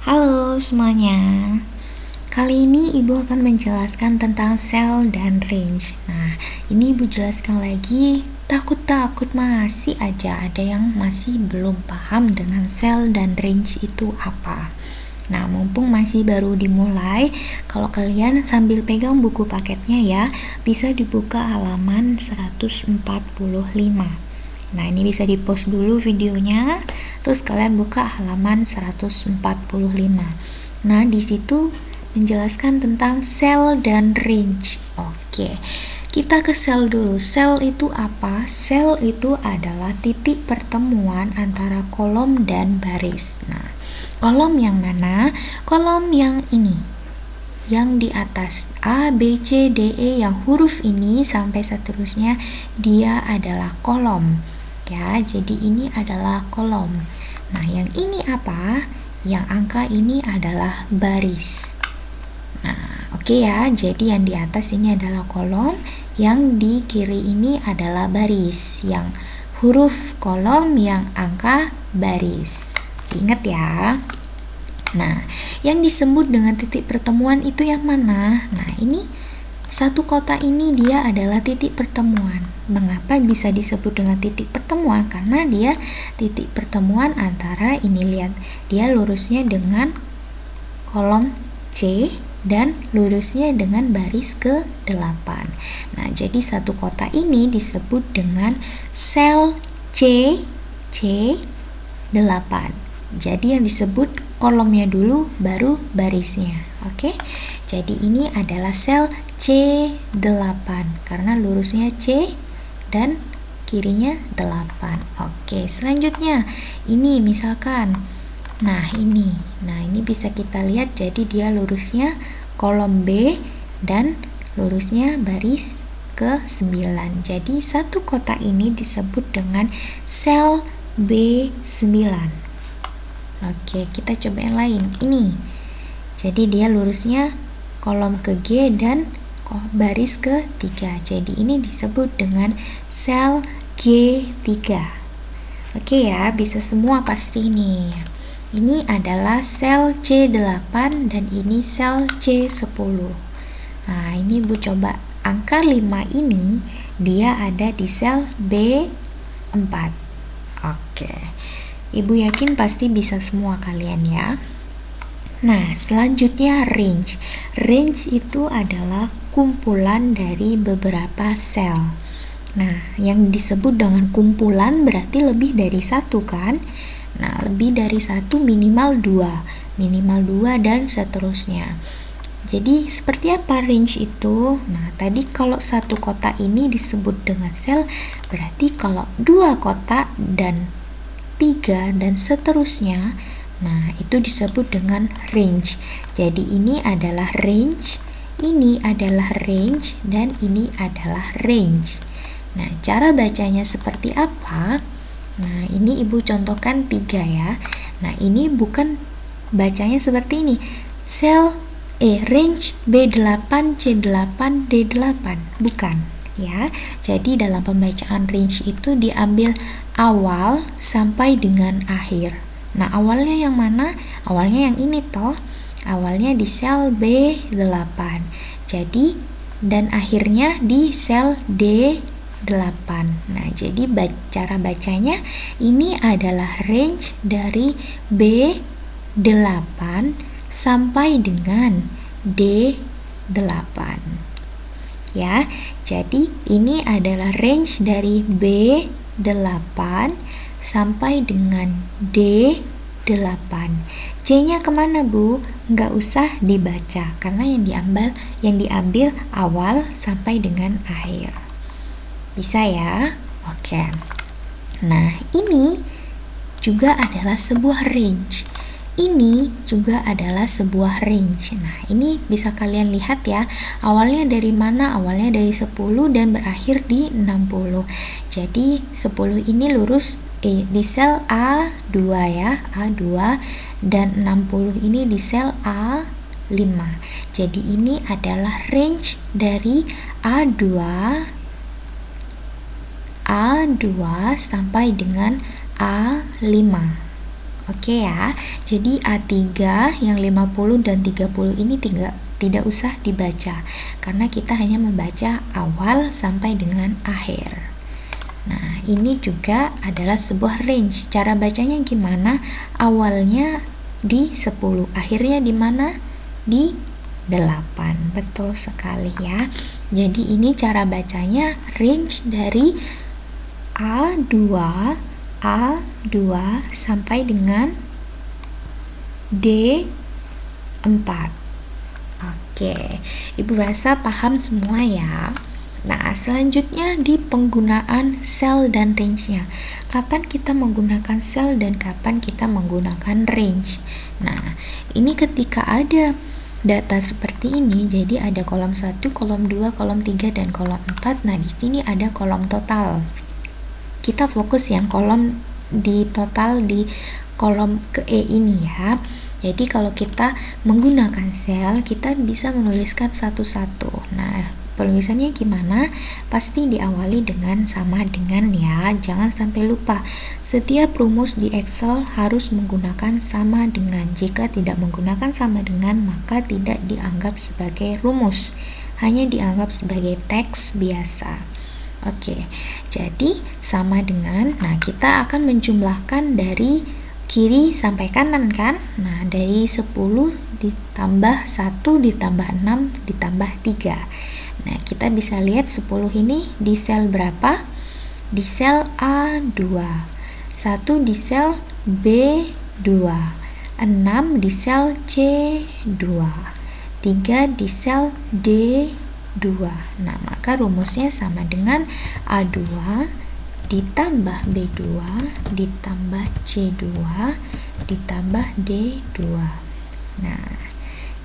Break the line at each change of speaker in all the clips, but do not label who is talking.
Halo semuanya. Kali ini Ibu akan menjelaskan tentang sel dan range. Nah, ini Ibu jelaskan lagi. Takut-takut masih aja ada yang masih belum paham dengan sel dan range itu apa. Nah, mumpung masih baru dimulai, kalau kalian sambil pegang buku paketnya ya, bisa dibuka halaman 145. Nah, ini bisa di-pause dulu videonya, terus kalian buka halaman 145. Nah, di situ menjelaskan tentang sel dan range. Oke. Kita ke sel dulu. Sel itu apa? Sel itu adalah titik pertemuan antara kolom dan baris. Nah, kolom yang mana? Kolom yang ini. Yang di atas A, B, C, D, E yang huruf ini sampai seterusnya dia adalah kolom. Ya, jadi ini adalah kolom. Nah, yang ini apa? Yang angka ini adalah baris. Nah, oke ya. Jadi yang di atas ini adalah kolom, yang di kiri ini adalah baris. Yang huruf kolom, yang angka baris. Ingat ya. Nah, yang disebut dengan titik pertemuan itu yang mana? Nah, ini satu kotak ini dia adalah titik pertemuan. Mengapa bisa disebut dengan titik pertemuan? Karena dia titik pertemuan antara ini, lihat, dia lurusnya dengan kolom C dan lurusnya dengan baris ke-8. Nah, jadi satu kotak ini disebut dengan sel C8. Jadi yang disebut kolomnya dulu baru barisnya. Oke. Jadi ini adalah sel C8 karena lurusnya C dan kirinya 8. Oke, selanjutnya ini misalkan ini bisa kita lihat, jadi dia lurusnya kolom B dan lurusnya baris ke-9. Jadi satu kotak ini disebut dengan sel B9. Oke, kita coba yang lain. Ini. Jadi dia lurusnya kolom ke G dan baris ke-3. Jadi ini disebut dengan sel G3. Oke ya, bisa semua pasti nih. Ini adalah sel C8 dan ini sel C10. Nah, ini Bu coba angka 5 ini dia ada di sel B4. Oke. Ibu yakin pasti bisa semua kalian ya. Nah, selanjutnya range. Range itu adalah kumpulan dari beberapa sel. Nah, yang disebut dengan kumpulan berarti lebih dari satu kan? Nah, lebih dari satu minimal 2 dan seterusnya. Jadi, seperti apa range itu? Nah, tadi kalau satu kotak ini disebut dengan sel, berarti kalau 2 kotak dan 3 dan seterusnya, nah itu disebut dengan range. Jadi ini adalah range, ini adalah range, dan ini adalah range. Nah, cara bacanya seperti apa? Nah, ini Ibu contohkan 3 ya. Nah, ini bukan bacanya seperti ini. Sel range B8, C8, D8. Bukan ya. Jadi dalam pembacaan range itu diambil awal sampai dengan akhir. Nah, awalnya yang mana? Awalnya yang ini toh. Awalnya di sel B8. Jadi dan akhirnya di sel D8. Nah, jadi cara bacanya ini adalah range dari B8 sampai dengan D8. Ya. Jadi ini adalah range dari B8 sampai dengan D8. C-nya kemana Bu? Nggak usah dibaca karena yang diambil awal sampai dengan akhir. Bisa ya? Oke. Nah, ini juga adalah sebuah range. Ini juga adalah sebuah range. Nah, ini bisa kalian lihat ya. Awalnya dari mana? Awalnya dari 10 dan berakhir di 60. Jadi 10 ini lurus di sel A2 ya, A2, dan 60 ini di sel A5. Jadi ini adalah range dari A2 sampai dengan A5. Oke ya, jadi A3 yang 50 dan 30 ini tidak usah dibaca, karena kita hanya membaca awal sampai dengan akhir. Nah, ini juga adalah sebuah range. Cara bacanya gimana? Awalnya di 10, akhirnya di mana? Di 8. Betul sekali ya. Jadi ini cara bacanya range dari A2 sampai dengan D4. Oke, Ibu rasa paham semua ya. Nah, selanjutnya di penggunaan sel dan range-nya. Kapan kita menggunakan sel dan kapan kita menggunakan range? Nah, ini ketika ada data seperti ini, jadi ada kolom 1, kolom 2, kolom 3, dan kolom 4. Nah, di sini ada kolom total. Kita fokus yang kolom di total di kolom ke E ini ya. Jadi kalau kita menggunakan sel, kita bisa menuliskan satu-satu. Nah, penulisannya gimana? Pasti diawali dengan sama dengan ya. Jangan sampai lupa. Setiap rumus di Excel harus menggunakan sama dengan. Jika tidak menggunakan sama dengan, maka tidak dianggap sebagai rumus. Hanya dianggap sebagai teks biasa. Oke, jadi sama dengan, nah kita akan menjumlahkan dari kiri sampai kanan kan. Nah, dari 10 ditambah 1 ditambah 6 ditambah 3. Nah, kita bisa lihat 10 ini di sel berapa? Di sel A2, 1 di sel B2, 6 di sel C2, 3 di sel D2. Nah, maka rumusnya sama dengan A2 ditambah B2 ditambah C2 ditambah D2. Nah,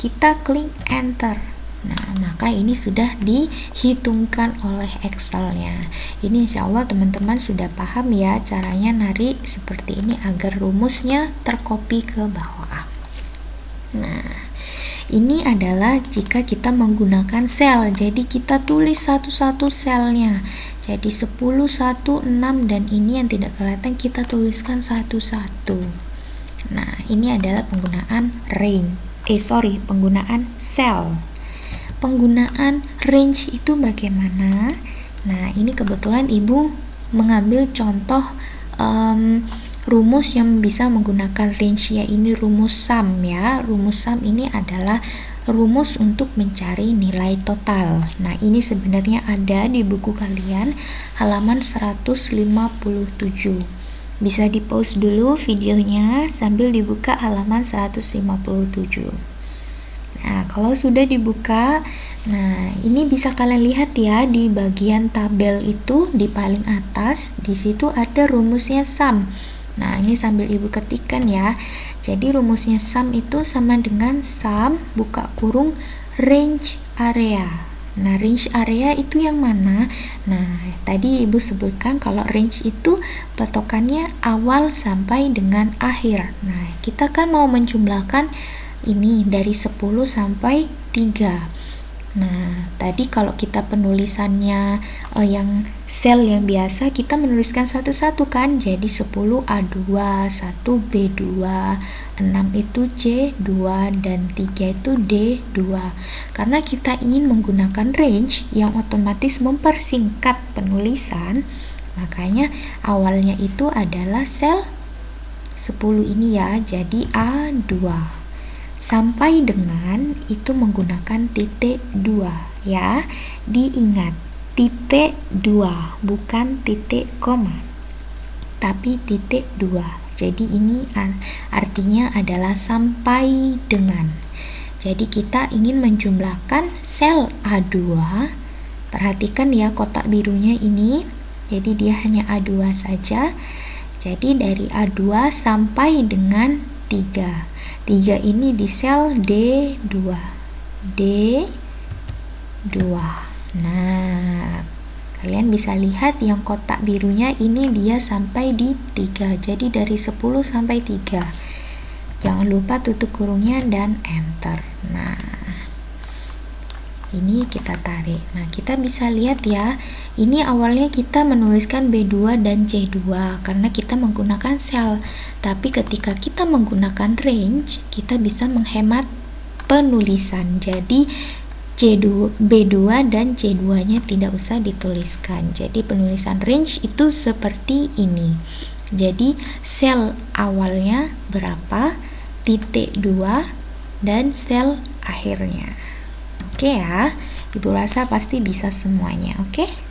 kita klik enter. Nah, maka ini sudah dihitungkan oleh Excel-nya. Ini insya Allah teman-teman sudah paham ya caranya narik seperti ini agar rumusnya tercopy ke bawah. Nah, ini adalah jika kita menggunakan sel. Jadi kita tulis satu-satu selnya. Jadi 10, 1, 6 dan ini yang tidak kelihatan kita tuliskan satu-satu. Nah, ini adalah penggunaan penggunaan sel. Penggunaan range itu bagaimana? Nah, ini kebetulan Ibu mengambil contoh rumus yang bisa menggunakan range, ya ini rumus sum ya. Rumus sum ini adalah rumus untuk mencari nilai total. Nah, ini sebenarnya ada di buku kalian halaman 157. Bisa di-pause dulu videonya sambil dibuka halaman 157. Nah, kalau sudah dibuka, nah ini bisa kalian lihat ya di bagian tabel itu di paling atas, di situ ada rumusnya sum. Nah, ini sambil Ibu ketikkan ya. Jadi rumusnya sum itu sama dengan sum buka kurung range area. Nah, range area itu yang mana? Nah, tadi Ibu sebutkan kalau range itu patokannya awal sampai dengan akhir. Nah, kita kan mau menjumlahkan ini dari 10 sampai 3. Nah, tadi kalau kita penulisannya yang sel yang biasa, kita menuliskan satu-satu kan. Jadi 10 A2, 1 B2, 6 itu C2 dan 3 itu D2. Karena kita ingin menggunakan range yang otomatis mempersingkat penulisan, makanya awalnya itu adalah sel 10 ini ya. Jadi A2 sampai dengan itu menggunakan titik 2 ya. Diingat, titik 2 bukan titik koma, tapi titik 2. Jadi ini artinya adalah sampai dengan. Jadi kita ingin menjumlahkan sel A2. Perhatikan ya kotak birunya ini. Jadi dia hanya A2 saja. Jadi dari A2 sampai dengan 3. 3 ini di sel D2. Nah, kalian bisa lihat yang kotak birunya ini dia sampai di 3. Jadi dari 10 sampai 3. Jangan lupa tutup kurungnya dan enter. Nah, Ini kita tarik. Nah, kita bisa lihat ya, ini awalnya kita menuliskan B2 dan C2 karena kita menggunakan sel. Tapi ketika kita menggunakan range, kita bisa menghemat penulisan. Jadi B2 dan C2-nya tidak usah dituliskan. Jadi penulisan range itu seperti ini. Jadi sel awalnya berapa, titik 2, dan sel akhirnya. Oke ya, Ibu rasa pasti bisa semuanya, oke?